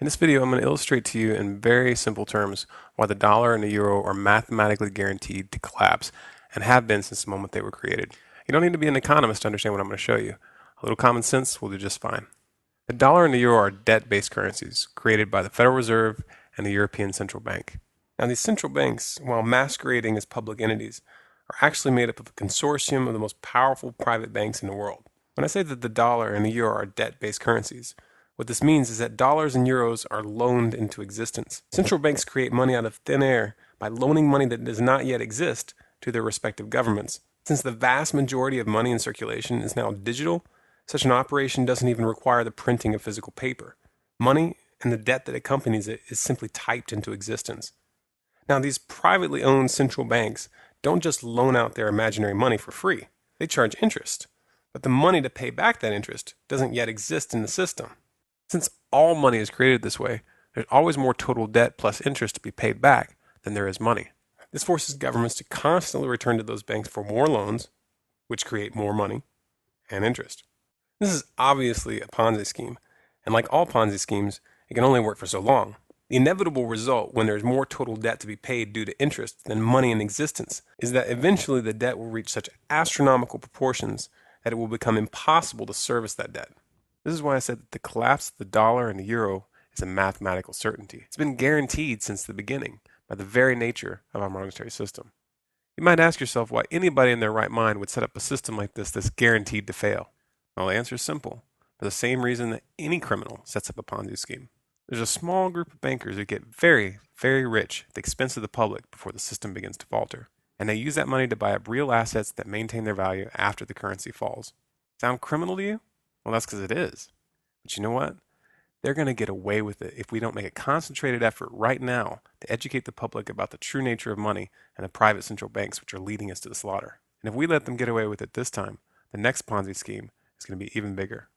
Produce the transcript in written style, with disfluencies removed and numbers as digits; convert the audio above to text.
In this video, I'm going to illustrate to you in very simple terms why the dollar and the euro are mathematically guaranteed to collapse and have been since the moment they were created. You don't need to be an economist to understand what I'm going to show you. A little common sense will do just fine. The dollar and the euro are debt-based currencies created by the Federal Reserve and the European Central Bank. Now, these central banks, while masquerading as public entities, are actually made up of a consortium of the most powerful private banks in the world. When I say that the dollar and the euro are debt-based currencies, what this means is that dollars and euros are loaned into existence. Central banks create money out of thin air by loaning money that does not yet exist to their respective governments. Since the vast majority of money in circulation is now digital, such an operation doesn't even require the printing of physical paper. Money and the debt that accompanies it is simply typed into existence. Now, these privately owned central banks don't just loan out their imaginary money for free. They charge interest. But the money to pay back that interest doesn't yet exist in the system. Since all money is created this way, there's always more total debt plus interest to be paid back than there is money. This forces governments to constantly return to those banks for more loans, which create more money and interest. This is obviously a Ponzi scheme, and like all Ponzi schemes, it can only work for so long. The inevitable result when there's more total debt to be paid due to interest than money in existence is that eventually the debt will reach such astronomical proportions that it will become impossible to service that debt. This is why I said that the collapse of the dollar and the euro is a mathematical certainty. It's been guaranteed since the beginning by the very nature of our monetary system. You might ask yourself why anybody in their right mind would set up a system like this that's guaranteed to fail. Well, the answer is simple. For the same reason that any criminal sets up a Ponzi scheme. There's a small group of bankers who get very, very rich at the expense of the public before the system begins to falter. And they use that money to buy up real assets that maintain their value after the currency falls. Sound criminal to you? Well, that's because it is. But you know what? They're going to get away with it if we don't make a concentrated effort right now to educate the public about the true nature of money and the private central banks which are leading us to the slaughter. And if we let them get away with it this time, the next Ponzi scheme is going to be even bigger.